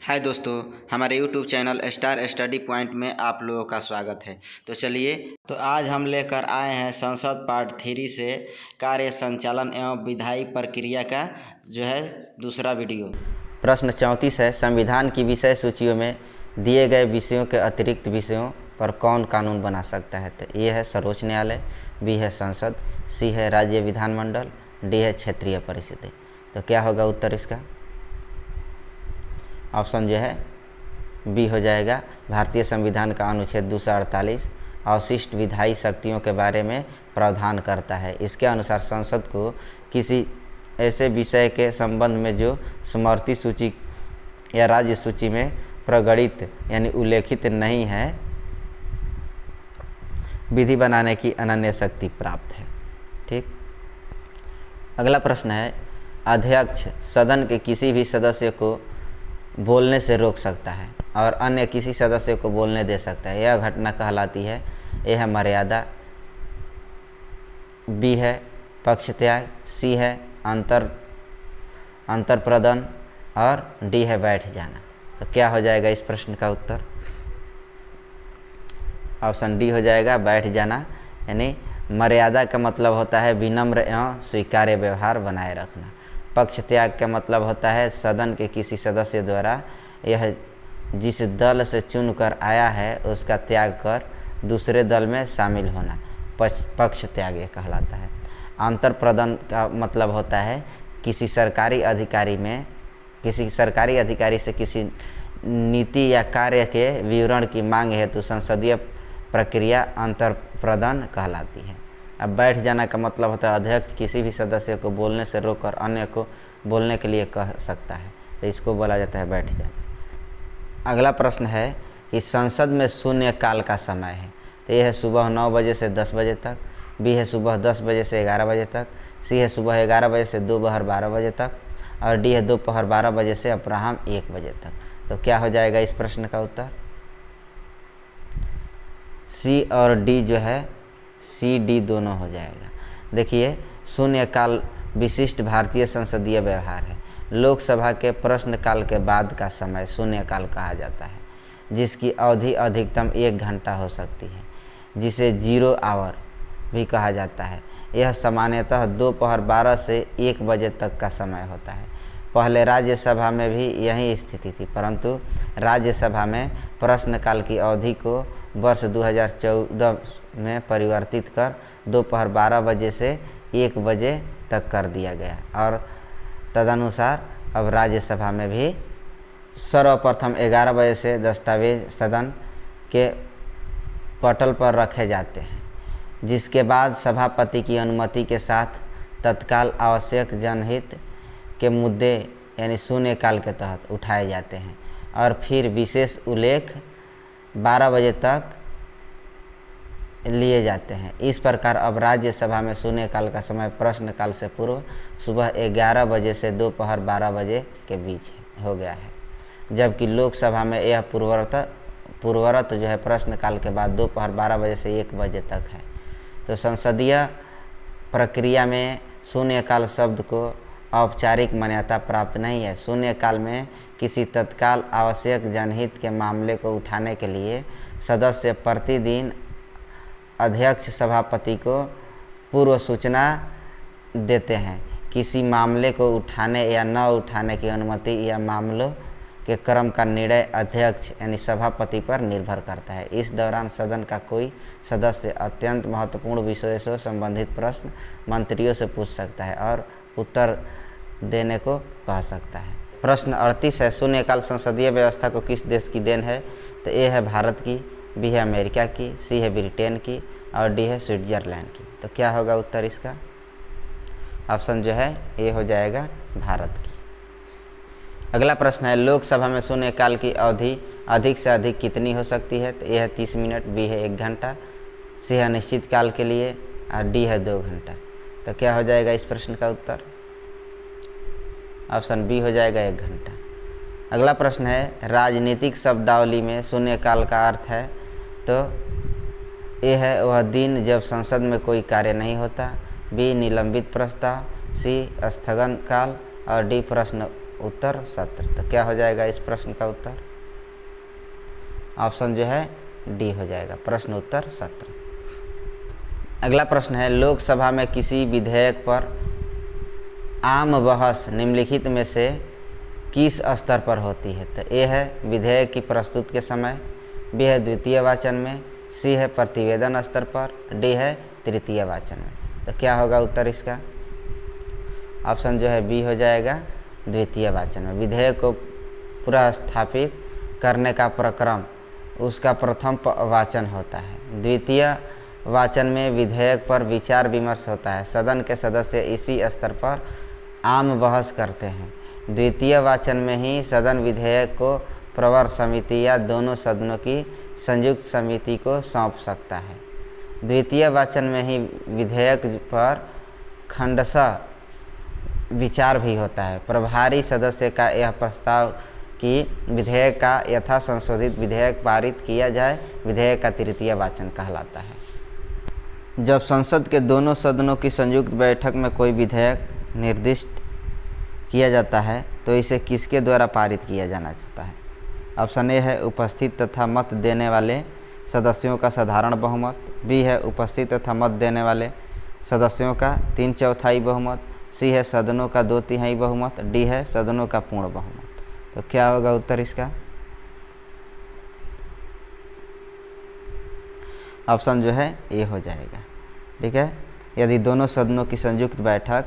हाय दोस्तों, हमारे YouTube channel star study point में आप लोगों का स्वागत है। तो चलिए, तो आज हम लेकर आए हैं संसद पार्ट 3 से कार्य संचालन एवं विधायी प्रक्रिया का दूसरा वीडियो। प्रश्न 34 है, संविधान की विषय सूचियों में दिए गए विषयों के अतिरिक्त विषयों पर कौन कानून बना सकता है। तो ये है सर्वोच्च न्यायालय, बी है संसद, सी है राज्य विधानमंडल, डी है क्षेत्रीय परिषदें। तो क्या होगा उत्तर इसका? ऑप्शन जो है बी हो जाएगा। भारतीय संविधान का अनुच्छेद 248 अवशिष्ट विधायी शक्तियों के बारे में प्रावधान करता है। इसके अनुसार संसद को किसी ऐसे विषय के संबंध में जो स्मृति सूची या राज्य सूची में प्रगणित यानी उल्लेखित नहीं है, विधि बनाने की अनन्य शक्ति प्राप्त है। ठीक। अगला प्रश्न है, अध्यक्ष सदन के किसी भी सदस्य को बोलने से रोक सकता है और अन्य किसी सदस्य को बोलने दे सकता है। यह घटना कहलाती है। ए है मर्यादा, बी है पक्ष त्याग, सी है अंतरप्रदन और डी है बैठ जाना। तो क्या हो जाएगा इस प्रश्न का उत्तर? ऑप्शन डी हो जाएगा, बैठ जाना। यानी मर्यादा का मतलब होता है विनम्र एवं स्वीकार्य व्यवहार बनाए रखना। पक्ष त्याग का मतलब होता है सदन के किसी सदस्य द्वारा यह जिस दल से चुनकर आया है उसका त्याग कर दूसरे दल में शामिल होना, पक्ष त्याग ये कहलाता है। अंतरप्रदन का मतलब होता है किसी सरकारी अधिकारी से किसी नीति या कार्य के विवरण की मांग हेतु संसदीय प्रक्रिया अंतरप्रदन कहलाती है। अब बैठ जाना का मतलब होता है अध्यक्ष किसी भी सदस्य को बोलने से रोककर अन्य को बोलने के लिए कह सकता है, तो इसको बोला जाता है बैठ जाना। अगला प्रश्न है कि संसद में शून्य काल का समय है। तो यह है सुबह 9 बजे से 10 बजे तक, बी है सुबह 10 बजे से 11 बजे तक, सी है सुबह 11 बजे से दोपहर 12 बजे तक और डी है दोपहर 12 बजे से अपराह्न 1 बजे तक। तो क्या हो जाएगा इस प्रश्न का उत्तर? सी और डी जो है सी डी दोनों हो जाएगा। देखिए, शून्यकाल विशिष्ट भारतीय संसदीय व्यवहार है। लोकसभा के प्रश्नकाल के बाद का समय शून्यकाल कहा जाता है, जिसकी अवधि अधिकतम 1 घंटा हो सकती है, जिसे 0 आवर भी कहा जाता है। यह सामान्यतः दोपहर 12 से 1 बजे तक का समय होता है। पहले राज्यसभा में भी यही स्थिति थी, परंतु राज्यसभा में प्रश्नकाल की अवधि को वर्ष 2014 में परिवर्तित कर दोपहर 12 बजे से 1 बजे तक कर दिया गया और तदनुसार अब राज्यसभा में भी सर्वप्रथम 11 बजे से दस्तावेज सदन के पटल पर रखे जाते हैं, जिसके बाद सभापति की अनुमति के साथ तत्काल आवश्यक जनहित के मुद्दे यानी शून्यकाल के तहत उठाए जाते हैं और फिर विशेष उल्लेख 12 बजे तक लिए जाते हैं। इस प्रकार अब राज्यसभा में शून्यकाल का समय प्रश्नकाल से पूर्व सुबह 11 बजे से दोपहर 12 बजे के बीच हो गया है, जबकि लोकसभा में यह पूर्वरत जो है प्रश्नकाल के बाद दोपहर 12 बजे से 1 बजे तक है। तो संसदीय प्रक्रिया में शून्यकाल शब्द को औपचारिक मान्यता प्राप्त नहीं है। शून्यकाल में किसी तत्काल आवश्यक जनहित के मामले को उठाने के लिए सदस्य प्रतिदिन अध्यक्ष सभापति को पूर्व सूचना देते हैं। किसी मामले को उठाने या न उठाने की अनुमति या मामलों के क्रम का निर्णय अध्यक्ष यानी सभापति पर निर्भर करता है। इस दौरान सदन का कोई सदस्य अत्यंत महत्वपूर्ण विषयों से संबंधित प्रश्न मंत्रियों से पूछ सकता है और उत्तर देने को कह सकता है। प्रश्न 38 है, शून्यकाल संसदीय व्यवस्था को किस देश की देन है। तो ए है भारत की, बी है अमेरिका की, सी है ब्रिटेन की और डी है स्विट्जरलैंड की। तो क्या होगा उत्तर इसका? ऑप्शन जो है ए हो जाएगा भारत की। अगला प्रश्न है, लोकसभा में शून्यकाल की अवधि अधिक से अधिक कितनी हो सकती है। तो ए है 30 मिनट, बी है 1 घंटा, सी है निश्चित काल के लिए और डी है 2 घंटा। तो क्या हो जाएगा इस प्रश्न का उत्तर? ऑप्शन बी हो जाएगा 1 घंटा। अगला प्रश्न है, राजनीतिक शब्दावली में शून्यकाल का अर्थ है। तो ए है वह दिन जब संसद में कोई कार्य नहीं होता, बी निलंबित प्रस्ताव, सी स्थगन काल और डी प्रश्न उत्तर सत्र। तो क्या हो जाएगा इस प्रश्न का उत्तर? ऑप्शन जो है डी हो जाएगा, प्रश्न उत्तर सत्र। अगला प्रश्न है, लोकसभा में किसी विधेयक पर आम बहस निम्नलिखित में से किस स्तर पर होती है? तो ए है विधेयक की प्रस्तुत के समय, बी है द्वितीय वाचन में, सी है प्रतिवेदन स्तर पर, डी है तृतीय वाचन में। तो क्या होगा उत्तर इसका? ऑप्शन जो है बी हो जाएगा, द्वितीय वाचन में। विधेयक को पूरा स्थापित करने का प्रक्रम उसका प्रथम वाचन होता है। द्वितीय वाचन में विधेयक पर विचार विमर्श होता है, सदन के सदस्य इसी स्तर पर आम बहस करते हैं। द्वितीय वाचन में ही सदन विधेयक को प्रवर समिति या दोनों सदनों की संयुक्त समिति को सौंप सकता है। द्वितीय वाचन में ही विधेयक पर खंडशः विचार भी होता है। प्रभारी सदस्य का यह प्रस्ताव कि विधेयक का यथा संशोधित विधेयक पारित किया जाए, विधेयक का तृतीय वाचन कहलाता है। जब संसद के दोनों सदनों की संयुक्त बैठक में कोई विधेयक निर्दिष्ट किया जाता है तो इसे किसके द्वारा पारित किया जाना चाहता है? ऑप्शन ए है उपस्थित तथा मत देने वाले सदस्यों का साधारण बहुमत, बी है उपस्थित तथा मत देने वाले सदस्यों का 3/4 बहुमत, सी है सदनों का 2/3 बहुमत, डी है सदनों का पूर्ण बहुमत। तो क्या होगा उत्तर इसका? ऑप्शन जो है ए हो जाएगा। ठीक है, यदि दोनों सदनों की संयुक्त बैठक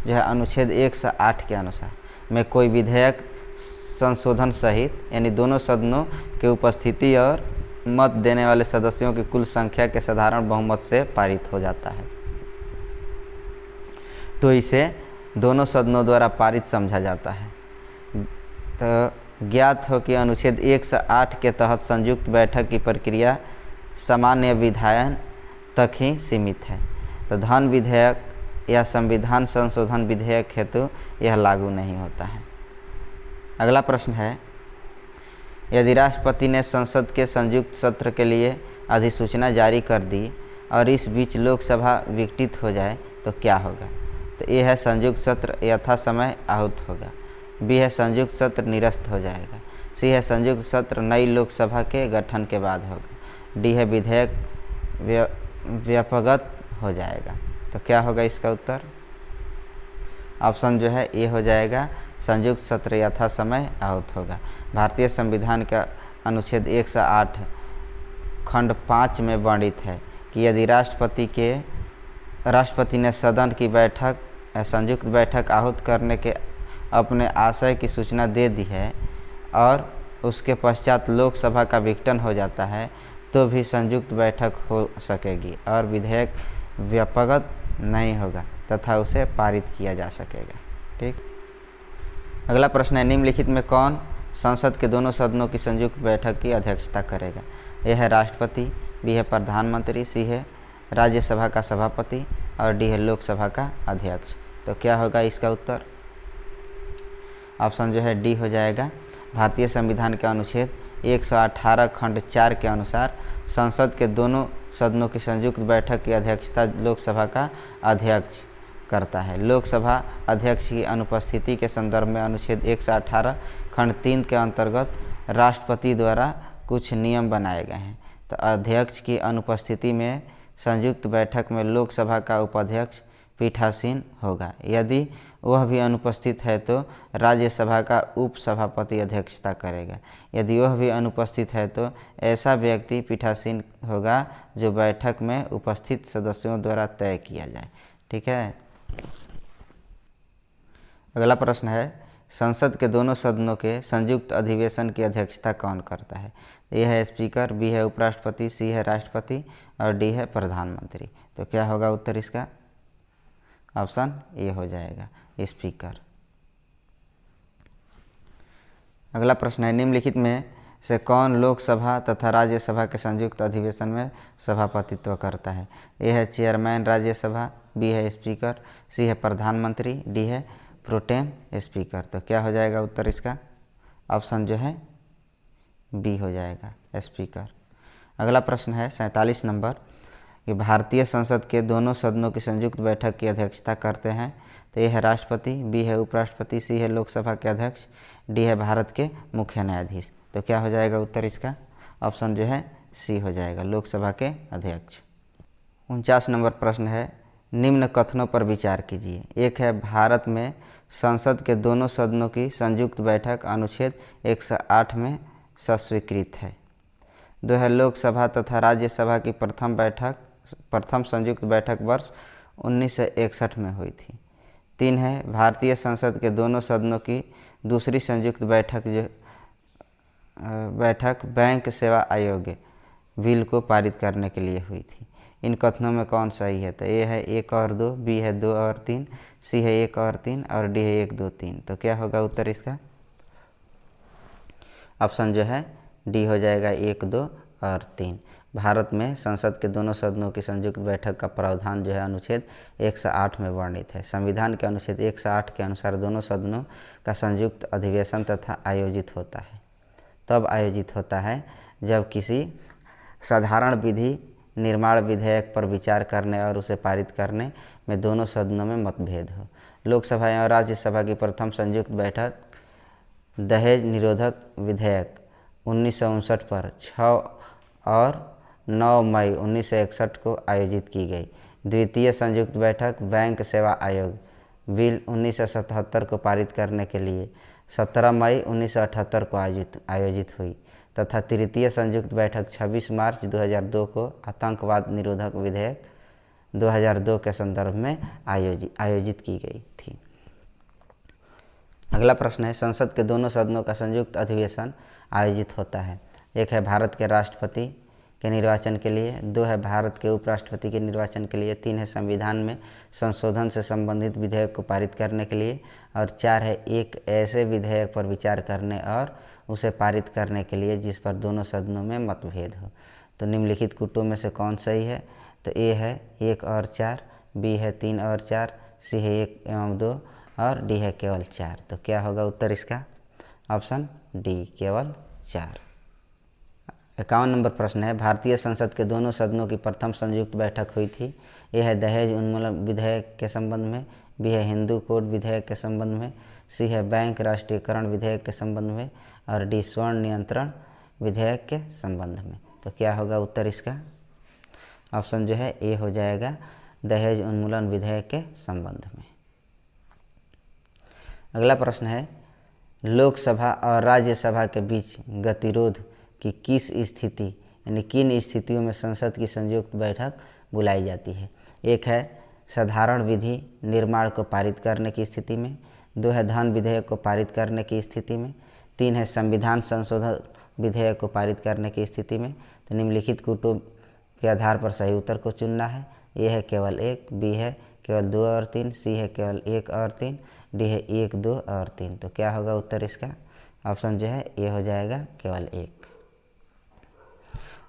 जो है अनुच्छेद 108 के अनुसार में कोई विधेयक संशोधन सहित यानी दोनों सदनों के उपस्थिति और मत देने वाले सदस्यों की कुल संख्या के साधारण बहुमत से पारित हो जाता है तो इसे दोनों सदनों द्वारा पारित समझा जाता है। तो ज्ञात हो कि अनुच्छेद 108 के तहत संयुक्त बैठक की प्रक्रिया सामान्य विधायन तक ही सीमित है। तो धन विधेयक या संविधान संशोधन विधेयक हेतु यह लागू नहीं होता है। अगला प्रश्न है, यदि राष्ट्रपति ने संसद के संयुक्त सत्र के लिए अधिसूचना जारी कर दी और इस बीच लोकसभा विघटित हो जाए तो क्या होगा? तो ए है संयुक्त सत्र यथा समय आहूत होगा, बी है संयुक्त सत्र निरस्त हो जाएगा, सी है संयुक्त सत्र नई लोकसभा के गठन के बाद होगा, डी है विधेयक व्यापकगत हो जाएगा। तो क्या होगा इसका उत्तर? ऑप्शन जो है ए हो जाएगा, संयुक्त सत्र यथा समय आहूत होगा। भारतीय संविधान का अनुच्छेद 108 खंड 5 में वर्णित है कि यदि राष्ट्रपति ने सदन की बैठक संयुक्त बैठक आहूत करने के अपने आशय की सूचना दे दी है और उसके पश्चात लोकसभा का विघटन हो जाता है तो भी संयुक्त बैठक हो सकेगी और विधेयक व्यापकगत नहीं होगा तथा उसे पारित किया जा सकेगा। ठीक, अगला प्रश्न है, निम्नलिखित में कौन संसद के दोनों सदनों की संयुक्त बैठक की अध्यक्षता करेगा? यह है राष्ट्रपति, बी है प्रधानमंत्री, सी है राज्यसभा का सभापति और डी है लोकसभा का अध्यक्ष। तो क्या होगा इसका उत्तर? ऑप्शन जो है डी हो जाएगा। भारतीय संविधान के अनुच्छेद 118 खंड 4 के अनुसार संसद के दोनों सदनों की संयुक्त बैठक की अध्यक्षता लोकसभा का अध्यक्ष करता है। लोकसभा अध्यक्ष की अनुपस्थिति के संदर्भ में अनुच्छेद 118 खंड 3 के अंतर्गत राष्ट्रपति द्वारा कुछ नियम बनाए गए हैं। तो अध्यक्ष की अनुपस्थिति में संयुक्त बैठक में लोकसभा का उपाध्यक्ष पीठासीन होगा। यदि वह भी अनुपस्थित है तो राज्यसभा का उपसभापति अध्यक्षता करेगा। यदि वह भी अनुपस्थित है तो ऐसा व्यक्ति पीठासीन होगा जो बैठक में उपस्थित सदस्यों द्वारा तय किया जाए। ठीक है, अगला प्रश्न है, संसद के दोनों सदनों के संयुक्त अधिवेशन की अध्यक्षता कौन करता है? ए है स्पीकर, बी है उपराष्ट्रपति, सी है राष्ट्रपति और डी है प्रधानमंत्री। तो क्या होगा उत्तर इसका? ऑप्शन ए हो जाएगा, स्पीकर। अगला प्रश्न है, निम्नलिखित में से कौन लोकसभा तथा राज्यसभा के संयुक्त अधिवेशन में सभापतित्व करता है? ए है चेयरमैन राज्यसभा, बी है स्पीकर, सी है प्रधानमंत्री, डी है प्रोटेम स्पीकर। तो क्या हो जाएगा उत्तर इसका? ऑप्शन जो है बी हो जाएगा, स्पीकर। अगला प्रश्न है 47 नंबर, कि भारतीय संसद के दोनों सदनों की संयुक्त बैठक की अध्यक्षता करते हैं, तो ये है राष्ट्रपति, बी है उपराष्ट्रपति, सी है लोकसभा के अध्यक्ष, डी है भारत के मुख्य न्यायाधीश। तो क्या हो जाएगा उत्तर इसका? ऑप्शन जो है सी हो जाएगा, लोकसभा के अध्यक्ष। 49 नंबर प्रश्न है, निम्न कथनों पर विचार कीजिए। एक है भारत में संसद के दोनों सदनों की संयुक्त बैठक अनुच्छेद 108 में स्वीकृत है। 2 है लोकसभा तथा राज्यसभा की प्रथम संयुक्त बैठक वर्ष 1961 में हुई थी। 3 है भारतीय संसद के दोनों सदनों की दूसरी संयुक्त बैठक बैंक सेवा आयोग बिल को पारित करने के लिए हुई थी। इन कथनों में कौन सही है? तो ए है 1 और 2, बी है 2 और 3, सी है 1 और 3 और डी है 1, 2, 3। तो क्या होगा उत्तर इसका? ऑप्शन जो है डी हो जाएगा 1, 2 और 3। भारत में संसद के दोनों सदनों की संयुक्त बैठक का प्रावधान जो है अनुच्छेद 108 में वर्णित है। संविधान के अनुच्छेद 108 के अनुसार दोनों सदनों का संयुक्त अधिवेशन तथा आयोजित होता है। तब आयोजित होता है जब किसी साधारण विधि निर्माण विधेयक पर विचार करने और उसे पारित करने में दोनों सदनों में मतभेद हो। लोकसभा एवं राज्यसभा की प्रथम संयुक्त बैठक दहेज निरोधक विधेयक 1959 पर 6 और 9 मई 1961 को आयोजित की गई। द्वितीय संयुक्त बैठक बैंक सेवा आयोग बिल 1977 को पारित करने के लिए 17 मई 1978 को आयोजित हुई तथा तृतीय संयुक्त बैठक 26 मार्च 2002 को आतंकवाद निरोधक विधेयक 2002 के संदर्भ में आयोजित की गई थी। अगला प्रश्न है, संसद के दोनों सदनों का संयुक्त अधिवेशन आयोजित होता है। 1 है भारत के राष्ट्रपति के निर्वाचन के लिए, 2 है भारत के उपराष्ट्रपति के निर्वाचन के लिए, 3 है संविधान में संशोधन से संबंधित विधेयक को पारित करने के लिए और 4 है एक ऐसे विधेयक पर विचार करने और उसे पारित करने के लिए जिस पर दोनों सदनों में मतभेद हो। तो निम्नलिखित कूटों में से कौन सही है? तो ए है 1 और 4, बी है 3 और 4, सी है 1 एवं 2 और डी है केवल 4। तो क्या होगा उत्तर इसका? ऑप्शन डी, केवल 4। 51 नंबर प्रश्न है, भारतीय संसद के दोनों सदनों की प्रथम संयुक्त बैठक हुई थी। ए है दहेज उन्मूलन विधेयक के संबंध में, बी है हिंदू कोड विधेयक के संबंध में, सी है बैंक राष्ट्रीयकरण विधेयक के संबंध में और डी स्वर्ण नियंत्रण विधेयक के संबंध में। तो क्या होगा उत्तर इसका? ऑप्शन जो है ए हो जाएगा, दहेज उन्मूलन विधेयक के संबंध में। अगला प्रश्न है, लोकसभा और राज्यसभा के बीच गतिरोध की किस स्थिति यानी किन स्थितियों में संसद की संयुक्त बैठक बुलाई जाती है? 1 है साधारण विधि निर्माण को पारित करने की स्थिति में, 2 है धन विधेयक को पारित करने की स्थिति में, 3 है संविधान संशोधन विधेयक को पारित करने की स्थिति में। तो निम्नलिखित कूटों के आधार पर सही उत्तर को चुनना है। ए है केवल 1, बी है केवल 2 और 3, सी है केवल 1 और 3, डी है 1, 2 और 3। तो क्या होगा उत्तर इसका? ऑप्शन जो है ए हो जाएगा, केवल 1।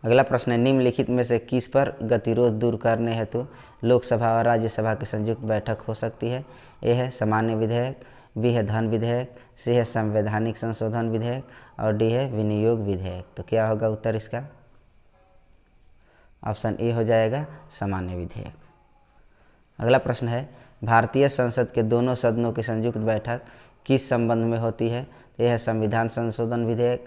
अगला प्रश्न है, निम्नलिखित में से किस पर गतिरोध दूर करने हेतु लोकसभा और राज्यसभा की संयुक्त बैठक हो सकती है? ए है सामान्य विधेयक, बी है धन विधेयक, सी है संवैधानिक संशोधन विधेयक और डी है विनियोग विधेयक। तो क्या होगा उत्तर इसका? ऑप्शन ए हो जाएगा, सामान्य विधेयक। अगला प्रश्न है, भारतीय संसद के दोनों सदनों की संयुक्त बैठक किस संबंध में होती है? ए है संविधान संशोधन विधेयक,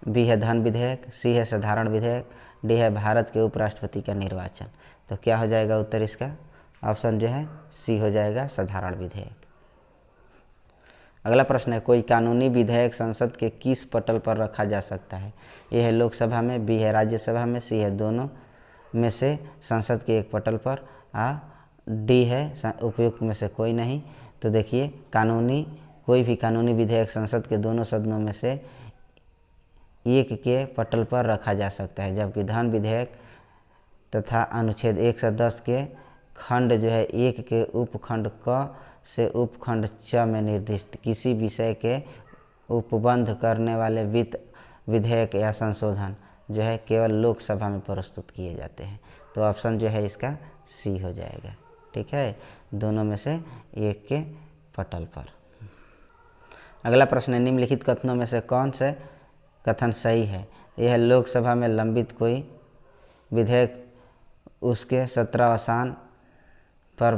बी है धन विधेयक, सी है साधारण विधेयक, डी है भारत के उपराष्ट्रपति का निर्वाचन। तो क्या हो जाएगा उत्तर इसका? ऑप्शन जो है सी हो जाएगा, साधारण विधेयक। अगला प्रश्न है, कोई कानूनी विधेयक संसद के किस पटल पर रखा जा सकता है? ए है लोकसभा में, बी है राज्यसभा में, सी है दोनों में से संसद के एक पटल पर, डी है उपयुक्त में से कोई नहीं। तो देखिए, कोई भी कानूनी विधेयक संसद के दोनों सदनों में से एक के पटल पर रखा जा सकता है, जबकि धन विधेयक तथा अनुच्छेद 110 के खंड जो है 1 के उपखंड क से उपखंड च में निर्दिष्ट किसी विषय के उपबंध करने वाले वित्त विधेयक या संशोधन जो है केवल लोकसभा में प्रस्तुत किए जाते हैं। तो ऑप्शन जो है इसका सी हो जाएगा। ठीक है, दोनों में से एक के पटल पर। अगला प्रश्न है, निम्नलिखित कथनों में से कौन से कथन सही है? यह है लोकसभा में लंबित कोई विधेयक उसके 17 पर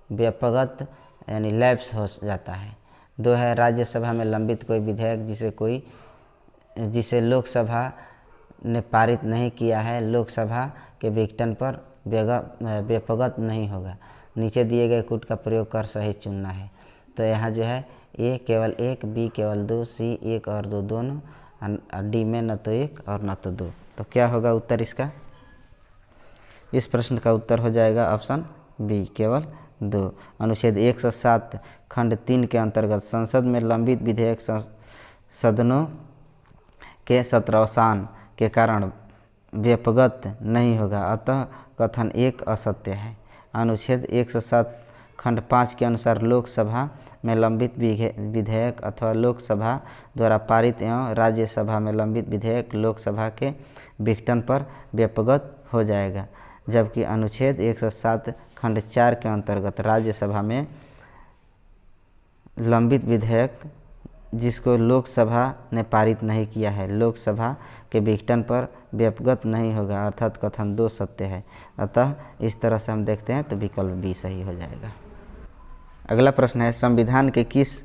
व्यापगत यानी लैप्स हो जाता है। 2 है राज्यसभा में लंबित कोई विधेयक जिसे लोकसभा ने पारित नहीं किया है, लोकसभा के विघटन पर व्यापगत नहीं होगा। नीचे दिए गए कूट का प्रयोग कर सही चुनना है। तो यहाँ जो है ए केवल 1, बी केवल 2, सी 1 और 2 दोनों, डी में न तो 1 और न तो 2। तो क्या होगा उत्तर इसका? इस प्रश्न का उत्तर हो जाएगा ऑप्शन बी केवल 2। अनुच्छेद 107 खंड 3 के अंतर्गत संसद में लंबित विधेयक सदनों के 17 के कारण व्यापगत नहीं होगा, अतः कथन 1 असत्य है। अनुच्छेद 107 खंड 5 के अनुसार लोकसभा में लंबित विधेयक अथवा लोकसभा द्वारा पारित एवं राज्यसभा में लंबित विधेयक लोकसभा के विघटन पर व्यापगत हो जाएगा, जबकि अनुच्छेद 107 खंड 4 के अंतर्गत राज्यसभा में लंबित विधेयक जिसको लोकसभा ने पारित नहीं किया है, लोकसभा के विघटन पर व्यापगत नहीं होगा, अर्थात कथन 2 सत्य है। अतः इस तरह से हम देखते हैं तो विकल्प बी सही हो जाएगा। अगला प्रश्न है, संविधान के किस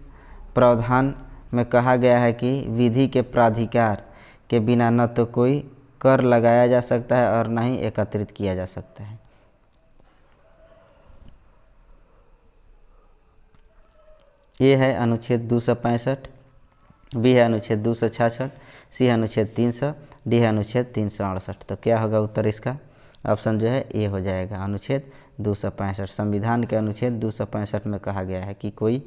प्रावधान में कहा गया है कि विधि के प्राधिकार के बिना न तो कोई कर लगाया जा सकता है और न ही एकत्रित किया जा सकता है? ये है अनुच्छेद 265, बी है अनुच्छेद 266, सी है अनुच्छेद 300, डी है अनुच्छेद 368। तो क्या होगा उत्तर इसका? ऑप्शन जो है ए हो जाएगा, अनुच्छेद 265। संविधान के अनुच्छेद 265 में कहा गया है कि कोई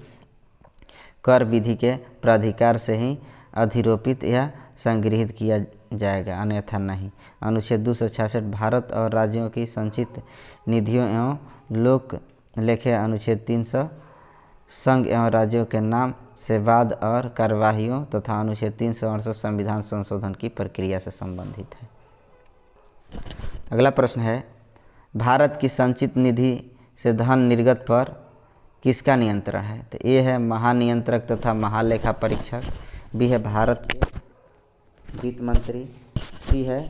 कर विधि के प्राधिकार से ही अधिरोपित या संगृहीत किया जाएगा, अन्यथा नहीं। अनुच्छेद 266 भारत और राज्यों की संचित निधियों एवं लोक लेखे। अनुच्छेद 300 संघ एवं राज्यों के नाम से वाद और कार्यवाहियों तथा अनुच्छेद 368 संविधान संशोधन की प्रक्रिया से संबंधित है। अगला प्रश्न है, भारत की संचित निधि से धन निर्गत पर किसका नियंत्रण है? तो ए है महानियंत्रक तथा महालेखा परीक्षक, बी है भारत के वित्त मंत्री, सी है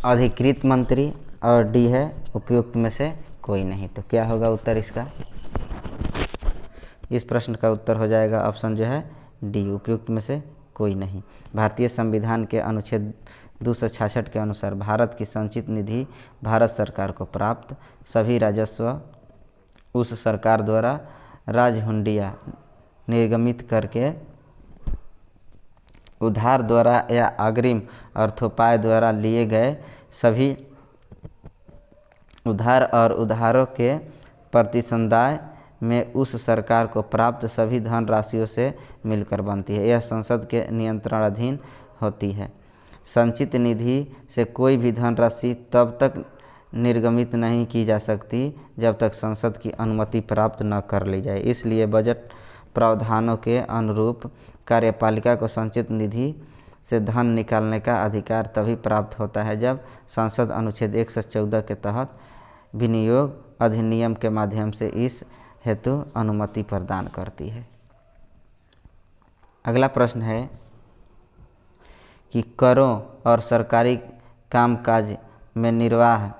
अधिकृत मंत्री और डी है उपयुक्त में से कोई नहीं। तो क्या होगा उत्तर इसका? इस प्रश्न का उत्तर हो जाएगा ऑप्शन जो है डी, उपयुक्त में से कोई नहीं। भारतीय संविधान के अनुच्छेद 266 के अनुसार भारत की संचित निधि भारत सरकार को प्राप्त सभी राजस्व उस सरकार द्वारा राजहुंडिया निर्गमित करके उधार द्वारा या अग्रिम अर्थोपाय द्वारा लिए गए सभी उधार और उधारों के प्रतिसंदाय में उस सरकार को प्राप्त सभी धन राशियों से मिलकर बनती है। यह संसद के नियंत्रणाधीन होती है। संचित निधि से कोई भी धनराशि तब तक निर्गमित नहीं की जा सकती जब तक संसद की अनुमति प्राप्त न कर ली जाए। इसलिए बजट प्रावधानों के अनुरूप कार्यपालिका को संचित निधि से धन निकालने का अधिकार तभी प्राप्त होता है जब संसद अनुच्छेद 114 के तहत विनियोग अधिनियम के माध्यम से इस हेतु अनुमति प्रदान करती है। अगला प्रश्न है कि करों और सरकारी कामकाज में निर्वाह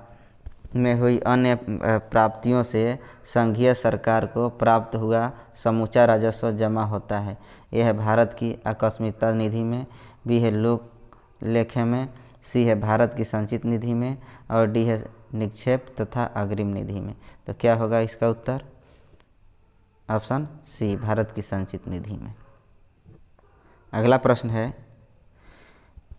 में हुई अन्य प्राप्तियों से संघीय सरकार को प्राप्त हुआ समूचा राजस्व जमा होता है। यह है भारत की आकस्मिकता निधि में, बी है लोक लेखे में, सी है भारत की संचित निधि में और डी है निक्षेप तथा अग्रिम निधि में। तो क्या होगा इसका उत्तर? ऑप्शन सी, भारत की संचित निधि में। अगला प्रश्न है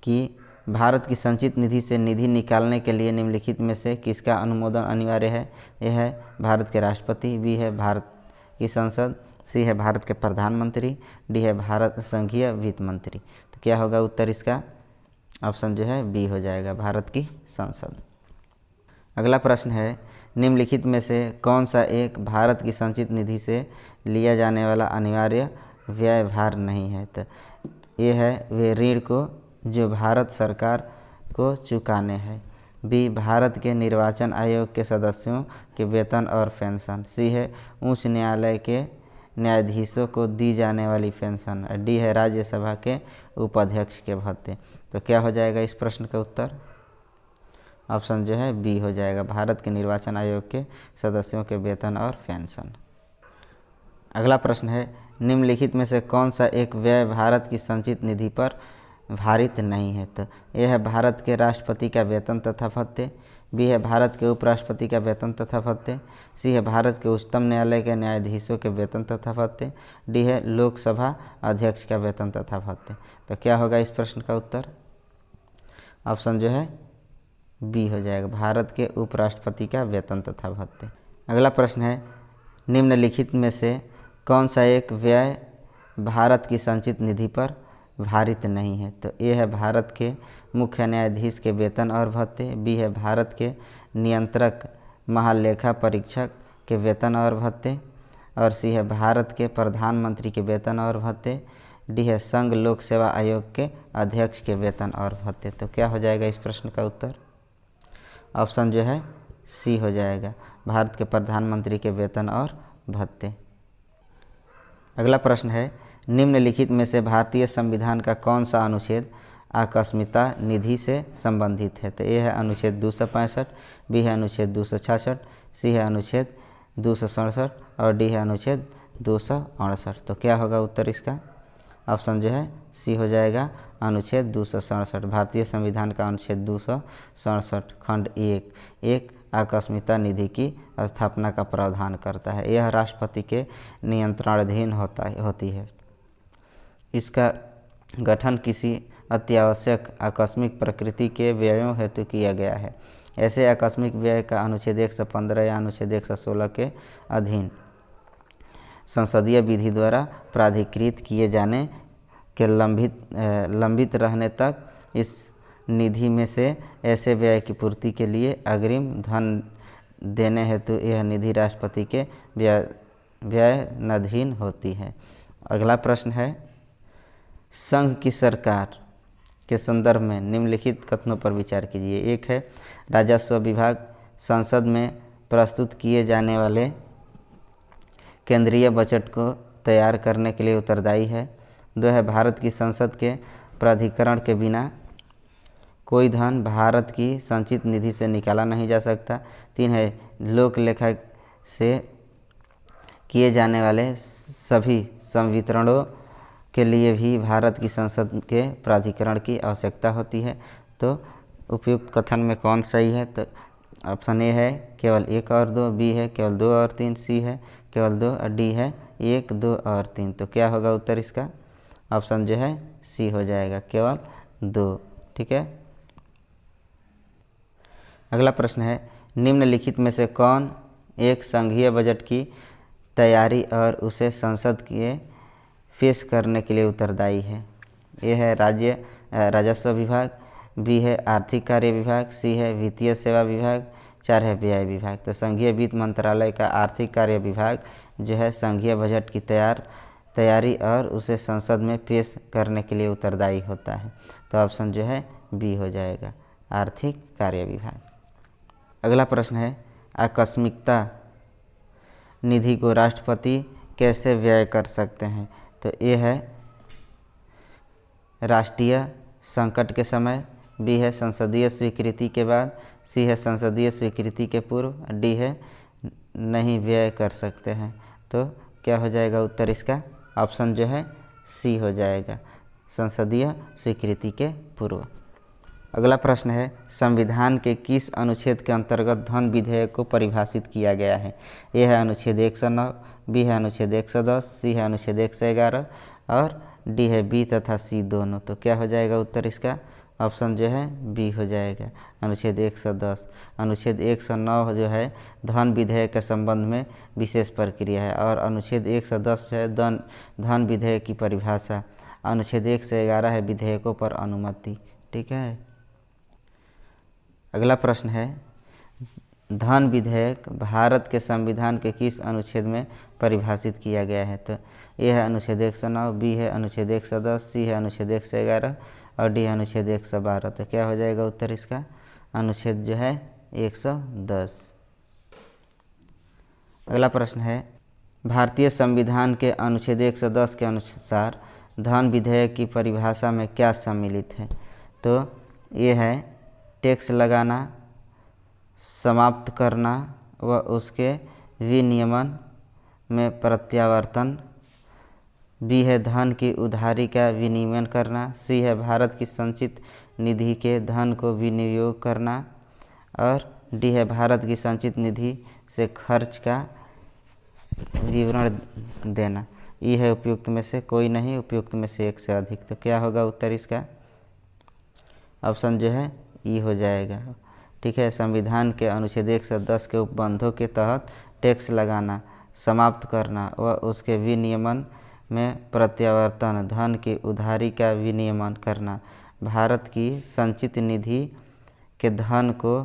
कि भारत की संचित निधि से निधि निकालने के लिए निम्नलिखित में से किसका अनुमोदन अनिवार्य है? यह है भारत के राष्ट्रपति, बी है भारत की संसद, सी है भारत के प्रधानमंत्री, डी है भारत संघीय वित्त मंत्री। तो क्या होगा उत्तर इसका? ऑप्शन जो है बी हो जाएगा, भारत की संसद। अगला प्रश्न है, निम्नलिखित में से कौन सा एक भारत की संचित निधि से लिया जाने वाला अनिवार्य व्यय भार नहीं है? तो ये है वे ऋण को जो भारत सरकार को चुकाने हैं, बी भारत के निर्वाचन आयोग के सदस्यों के वेतन और पेंशन, सी है उच्च न्यायालय के न्यायाधीशों को दी जाने वाली पेंशन। डी है राज्यसभा के उपाध्यक्ष के भत्ते। तो क्या हो जाएगा इस प्रश्न का उत्तर? ऑप्शन जो है बी हो जाएगा, भारत के निर्वाचन आयोग के सदस्यों के वेतन और पेंशन। अगला प्रश्न है, निम्नलिखित में से कौन सा एक व्यय भारत की संचित निधि पर भारित नहीं है? तो यह है भारत के राष्ट्रपति का वेतन तथा भत्ते, बी है भारत के उपराष्ट्रपति का वेतन तथा भत्ते, सी है भारत के उच्चतम न्यायालय के न्यायाधीशों के वेतन तथा भत्ते, डी है लोकसभा अध्यक्ष का वेतन तथा भत्ते। तो क्या होगा इस प्रश्न का उत्तर? ऑप्शन जो है बी हो जाएगा, भारत के उपराष्ट्रपति का वेतन तथा भत्ते। अगला प्रश्न है, निम्नलिखित में से कौन सा एक व्यय भारत की संचित निधि पर भारित नहीं है? तो ए है भारत के मुख्य न्यायाधीश के वेतन और भत्ते, बी है भारत के नियंत्रक महालेखा परीक्षक के वेतन और भत्ते, और सी है भारत के प्रधानमंत्री के वेतन और भत्ते, डी है संघ लोक सेवा आयोग के अध्यक्ष के वेतन और भत्ते। तो क्या हो जाएगा इस प्रश्न का उत्तर? ऑप्शन जो है सी हो जाएगा, भारत के प्रधानमंत्री के वेतन और भत्ते। अगला प्रश्न है, निम्नलिखित में से भारतीय संविधान का कौन सा अनुच्छेद आकस्मिकता निधि से संबंधित है? तो ए है अनुच्छेद 265, बी है अनुच्छेद 266, सी है अनुच्छेद 267 और डी है अनुच्छेद 268। तो क्या होगा उत्तर इसका? ऑप्शन जो है सी हो जाएगा, अनुच्छेद 267। भारतीय संविधान का अनुच्छेद 267 खंड 1 आकस्मिकता निधि की स्थापना का प्रावधान करता है। यह राष्ट्रपति के नियंत्रणाधीन होती है। इसका गठन किसी अत्यावश्यक आकस्मिक प्रकृति के व्ययों हेतु किया गया है। ऐसे आकस्मिक व्यय का अनुच्छेद 115 या अनुच्छेद 116 के अधीन संसदीय विधि द्वारा प्राधिकृत किए जाने के लंबित रहने तक इस निधि में से ऐसे व्यय की पूर्ति के लिए अग्रिम धन देने हेतु यह निधि राष्ट्रपति के व्ययनाधीन होती है। अगला प्रश्न है, संघ की सरकार के संदर्भ में निम्नलिखित कथनों पर विचार कीजिए। एक है राजस्व विभाग संसद में प्रस्तुत किए जाने वाले केंद्रीय बजट को तैयार करने के लिए उत्तरदायी है। 2 है भारत की संसद के प्राधिकरण के बिना कोई धन भारत की संचित निधि से निकाला नहीं जा सकता। 3 है लोक लेखा से किए जाने वाले सभी संवितरणों के लिए भी भारत की संसद के प्राधिकरण की आवश्यकता होती है। तो उपयुक्त कथन में कौन सही है? तो ऑप्शन ए है केवल 1 और 2, बी है केवल 2 और 3, सी है केवल 2 और डी है 1, 2 और 3। तो क्या होगा उत्तर इसका? ऑप्शन जो है सी हो जाएगा, केवल 2। ठीक है। अगला प्रश्न है, निम्नलिखित में से कौन एक संघीय बजट की तैयारी और उसे संसद के पेश करने के लिए उत्तरदायी है? ए है राजस्व विभाग, बी है आर्थिक कार्य विभाग, सी है वित्तीय सेवा विभाग, 4 है व्यय विभाग। तो संघीय वित्त मंत्रालय का आर्थिक कार्य विभाग जो है संघीय बजट की तैयारी और उसे संसद में पेश करने के लिए उत्तरदायी होता है। तो ऑप्शन जो है बी हो जाएगा, आर्थिक कार्य विभाग। अगला प्रश्न है, आकस्मिकता निधि को राष्ट्रपति कैसे व्यय कर सकते हैं? तो ये है राष्ट्रीय संकट के समय, बी है संसदीय स्वीकृति के बाद, सी है संसदीय स्वीकृति के पूर्व, डी है नहीं व्यय कर सकते हैं। तो क्या हो जाएगा उत्तर इसका? ऑप्शन जो है सी हो जाएगा, संसदीय स्वीकृति के पूर्व। अगला प्रश्न है, संविधान के किस अनुच्छेद के अंतर्गत धन विधेयक को परिभाषित किया गया है? ए है अनुच्छेद 109, बी है अनुच्छेद 110, सी है अनुच्छेद 111 और डी है बी तथा सी दोनों। तो क्या हो जाएगा उत्तर इसका? ऑप्शन जो है बी हो जाएगा, अनुच्छेद 110। अनुच्छेद 109 जो है धन विधेयक के संबंध में विशेष प्रक्रिया है और अनुच्छेद 110 है धन विधेयक की परिभाषा। अनुच्छेद 111 है विधेयकों पर अनुमति। ठीक है। अगला प्रश्न है, धन विधेयक भारत के संविधान के किस अनुच्छेद में परिभाषित किया गया है? तो ए है अनुच्छेद 109, बी है अनुच्छेद 110, सी है अनुच्छेद 111 और डी है अनुच्छेद 112। तो क्या हो जाएगा उत्तर इसका? अनुच्छेद जो है 110। अगला प्रश्न है, भारतीय संविधान के अनुच्छेद 110 के अनुसार धन विधेयक की परिभाषा में क्या सम्मिलित है? तो ये है टैक्स लगाना, समाप्त करना व उसके विनियमन में प्रत्यावर्तन। बी है धन की उधारी का विनियमन करना। सी है भारत की संचित निधि के धन को विनियोग करना। और डी है भारत की संचित निधि से खर्च का विवरण देना। ई है उपयुक्त में से कोई नहीं, उपयुक्त में से एक से अधिक। तो क्या होगा उत्तर इसका? ऑप्शन जो है ई हो जाएगा। ठीक है, संविधान के अनुच्छेद 110 के उपबंधों के तहत टैक्स लगाना, समाप्त करना व उसके विनियमन में प्रत्यावर्तन, धन की उधारी का विनियमन करना, भारत की संचित निधि के धन को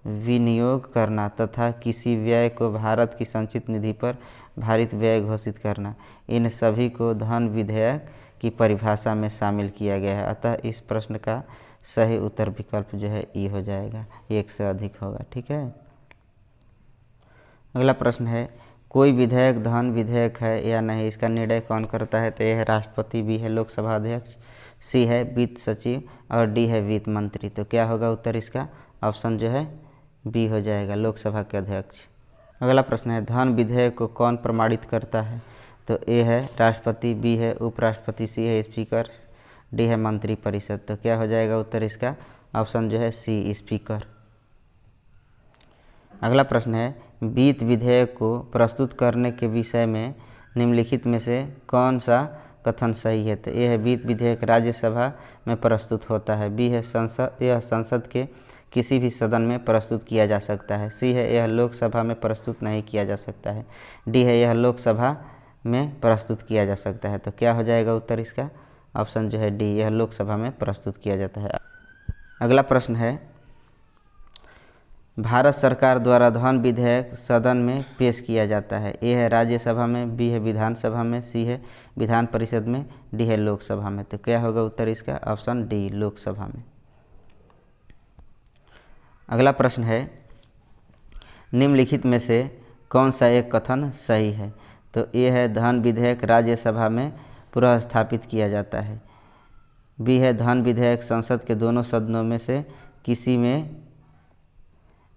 विनियोग करना तथा किसी व्यय को भारत की संचित निधि पर भारित व्यय घोषित करना, इन सभी को धन विधेयक की परिभाषा में शामिल किया गया है। अतः इस प्रश्न का सही उत्तर विकल्प जो है ई हो जाएगा, एक से अधिक होगा। ठीक है, अगला प्रश्न है कोई विधेयक धन विधेयक है या नहीं, इसका निर्णय कौन करता है? तो यह है राष्ट्रपति, बी है लोकसभा अध्यक्ष, सी है वित्त सचिव और डी है वित्त मंत्री। तो क्या होगा उत्तर इसका? ऑप्शन जो है बी हो जाएगा, लोकसभा के अध्यक्ष। अगला प्रश्न है धन विधेयक को कौन प्रमाणित करता है? तो ए है राष्ट्रपति, बी है उपराष्ट्रपति, सी है स्पीकर, डी है मंत्रिपरिषद। तो क्या हो जाएगा उत्तर इसका? ऑप्शन जो है सी, स्पीकर। अगला प्रश्न है वित्त विधेयक को प्रस्तुत करने के विषय में निम्नलिखित में से कौन सा कथन सही है? तो ये है वित्त विधेयक राज्यसभा में प्रस्तुत होता है, बी है यह संसद के किसी भी सदन में प्रस्तुत किया जा सकता है, सी है यह लोकसभा में प्रस्तुत नहीं किया जा सकता है, डी है यह लोकसभा में प्रस्तुत किया जा सकता है। तो क्या हो जाएगा उत्तर इसका? ऑप्शन जो है डी, यह लोकसभा में प्रस्तुत किया जाता है। अगला प्रश्न है भारत सरकार द्वारा धन विधेयक सदन में पेश किया जाता है, ए है राज्यसभा में, बी है विधानसभा में, सी है विधान परिषद में, डी है लोकसभा में। तो क्या होगा उत्तर इसका? ऑप्शन डी, लोकसभा में। अगला प्रश्न है निम्नलिखित में से कौन सा एक कथन सही है? तो ए है धन विधेयक राज्यसभा में पुनः स्थापित किया जाता है, बी है धन विधेयक संसद के दोनों सदनों में से किसी में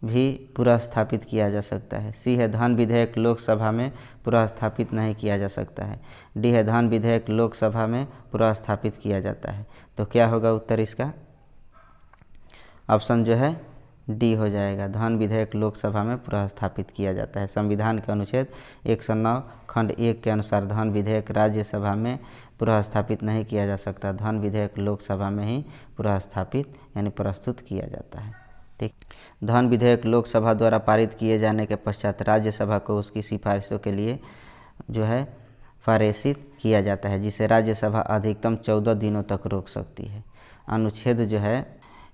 भी पुनः स्थापित किया जा सकता है, सी है धन विधेयक लोकसभा में पुनः स्थापित नहीं किया जा सकता है, डी है धन विधेयक लोकसभा में पुनः स्थापित किया जाता है। तो क्या होगा उत्तर इसका? ऑप्शन जो है डी हो जाएगा, धन विधेयक लोकसभा में पुनः स्थापित किया जाता है। संविधान के अनुच्छेद 109 खंड 1 के अनुसार धन विधेयक राज्यसभा में पुनः स्थापित नहीं किया जा सकता, धन विधेयक लोकसभा में ही पुनः स्थापित यानी प्रस्तुत किया जाता है। ठीक, धन विधेयक लोकसभा द्वारा पारित किए जाने के पश्चात राज्यसभा को उसकी सिफारिशों के लिए जो है प्रेषित किया जाता है, जिसे राज्यसभा अधिकतम 14 दिनों तक रोक सकती है। अनुच्छेद जो है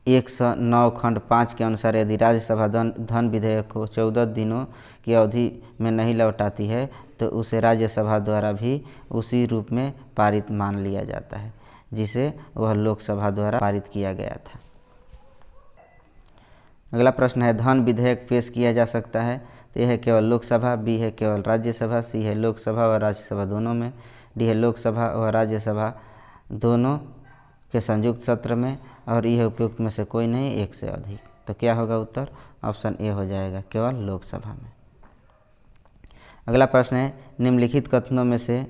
109 खंड 5 के अनुसार यदि राज्यसभा धन विधेयक को 14 दिनों की अवधि में नहीं लौटाती है तो उसे राज्यसभा द्वारा भी उसी रूप में पारित मान लिया जाता है जिसे वह लोकसभा द्वारा पारित किया गया था। अगला प्रश्न है धन विधेयक पेश किया जा सकता है, तो यह है केवल लोकसभा, बी है केवल राज्यसभा, सी है लोकसभा और राज्यसभा दोनों में, डी है लोकसभा और राज्यसभा दोनों के संयुक्त सत्र में, और यह उपयुक्त में से कोई नहीं, एक से अधिक। तो क्या होगा उत्तर? ऑप्शन ए हो जाएगा, केवल लोकसभा में। अगला प्रश्न है निम्नलिखित कथनों में से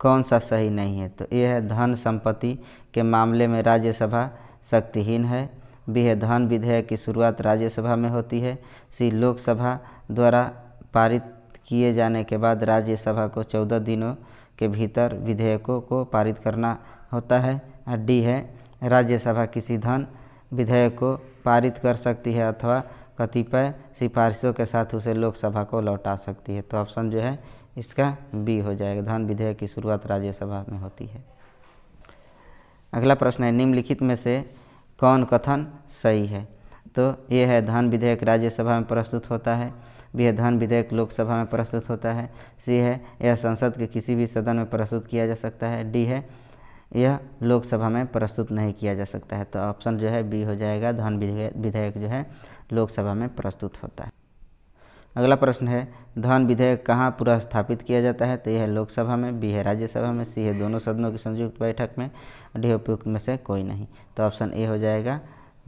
कौन सा सही नहीं है? तो यह है धन संपत्ति के मामले में राज्यसभा शक्तिहीन है, बी है धन विधेयक की शुरुआत राज्यसभा में होती है, सी लोकसभा द्वारा पारित किए जाने के बाद राज्यसभा को 14 दिनों के भीतर विधेयकों को पारित करना होता है, और डी है राज्यसभा किसी धन विधेयक को पारित कर सकती है अथवा कतिपय सिफारिशों के साथ उसे लोकसभा को लौटा सकती है। तो ऑप्शन जो है इसका बी हो जाएगा, धन विधेयक की शुरुआत राज्यसभा में होती है। अगला प्रश्न है निम्नलिखित में से कौन कथन सही है? तो ये है धन विधेयक राज्यसभा में प्रस्तुत होता है, बी है धन विधेयक लोकसभा में प्रस्तुत होता है, सी है यह संसद के किसी भी सदन में प्रस्तुत किया जा सकता है, डी है यह लोकसभा में प्रस्तुत नहीं किया जा सकता है। तो ऑप्शन जो है बी हो जाएगा, धन विधेयक जो है लोकसभा में प्रस्तुत होता है। अगला प्रश्न है धन विधेयक कहाँ पुनः स्थापित किया जाता है? तो यह है लोकसभा में, बी है राज्यसभा में, सी है दोनों सदनों की संयुक्त बैठक में, डी है उपयुक्त में से कोई नहीं। तो ऑप्शन ए हो जाएगा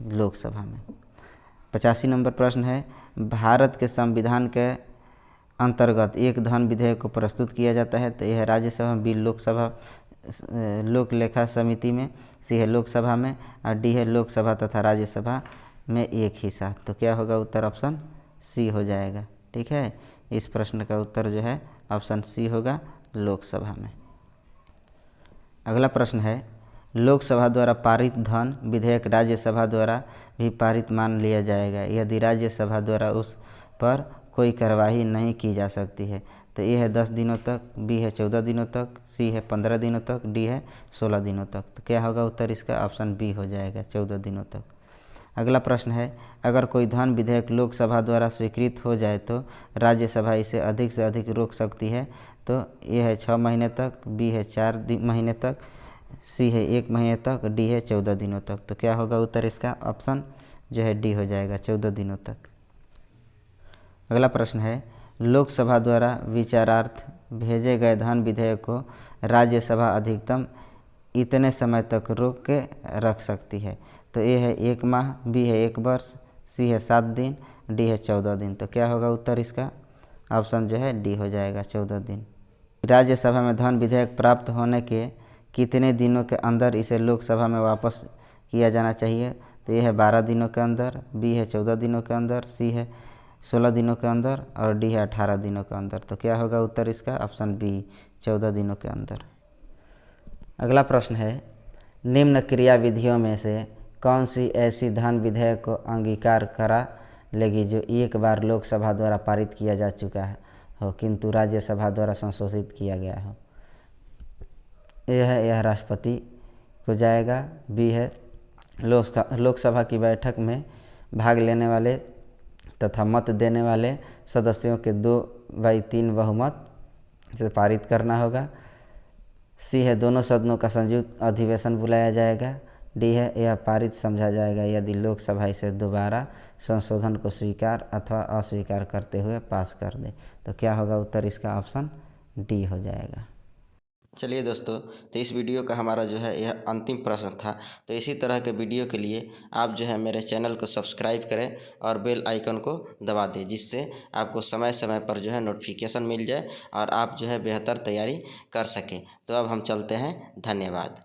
लोकसभा में। 85 नंबर प्रश्न है भारत के संविधान के अंतर्गत एक धन विधेयक को प्रस्तुत किया जाता है? तो यह है राज्यसभा में, बी लोकसभा लोक लेखा समिति में, सी है लोकसभा में और डी है लोकसभा तथा राज्यसभा में एक ही साथ। तो क्या होगा उत्तर? ऑप्शन सी हो जाएगा। ठीक है, इस प्रश्न का उत्तर जो है ऑप्शन सी होगा, लोकसभा में। अगला प्रश्न है लोकसभा द्वारा पारित धन विधेयक राज्यसभा द्वारा भी पारित मान लिया जाएगा यदि राज्यसभा द्वारा उस पर कोई कार्यवाही नहीं की जा सकती है? तो ए है 10 दिनों तक, बी है 14 दिनों तक, सी है 15 दिनों तक, डी है 16 दिनों तक। तो क्या होगा उत्तर इसका? ऑप्शन बी हो जाएगा, 14 दिनों तक। अगला प्रश्न है अगर कोई धन विधेयक लोकसभा द्वारा स्वीकृत हो जाए तो राज्यसभा इसे अधिक से अधिक रोक सकती है? तो ए है 6 महीने तक, बी है 4 महीने तक, सी है 1 महीने तक, डी है 14 दिनों तक। तो क्या होगा उत्तर इसका? ऑप्शन जो है डी हो जाएगा, 14 दिनों तक। अगला प्रश्न है लोकसभा द्वारा विचारार्थ भेजे गए धन विधेयक को राज्यसभा अधिकतम इतने समय तक रोक के रख सकती है? तो ए है 1 माह, बी है 1 वर्ष, सी है 7 दिन, डी है 14 दिन। तो क्या होगा उत्तर इसका? ऑप्शन जो है डी हो जाएगा, 14 दिन। राज्यसभा में धन विधेयक प्राप्त होने के कितने दिनों के अंदर इसे लोकसभा में वापस किया जाना चाहिए? तो ये है 12 दिनों के अंदर, बी है 14 दिनों के अंदर, सी है 16 दिनों के अंदर और डी है 18 दिनों के अंदर। तो क्या होगा उत्तर इसका? ऑप्शन बी, 14 दिनों के अंदर। अगला प्रश्न है निम्न क्रिया विधियों में से कौन सी ऐसी धन विधेयक को अंगीकार करा लेगी जो एक बार लोकसभा द्वारा पारित किया जा चुका हो किंतु राज्यसभा द्वारा संशोधित किया गया हो? यह राष्ट्रपति को जाएगा, बी है लोकसभा की बैठक में भाग लेने वाले तथा मत देने वाले सदस्यों के 2/3 बहुमत से पारित करना होगा, सी है दोनों सदनों का संयुक्त अधिवेशन बुलाया जाएगा, डी है यह पारित समझा जाएगा यदि लोकसभा इसे दोबारा संशोधन को स्वीकार अथवा अस्वीकार करते हुए पास कर दे। तो क्या होगा उत्तर इसका? ऑप्शन डी हो जाएगा। चलिए दोस्तों, तो इस वीडियो का हमारा जो है यह अंतिम प्रश्न था। तो इसी तरह के वीडियो के लिए आप जो है मेरे चैनल को सब्सक्राइब करें और बेल आइकन को दबा दें, जिससे आपको समय समय पर जो है नोटिफिकेशन मिल जाए और आप जो है बेहतर तैयारी कर सकें। तो अब हम चलते हैं, धन्यवाद।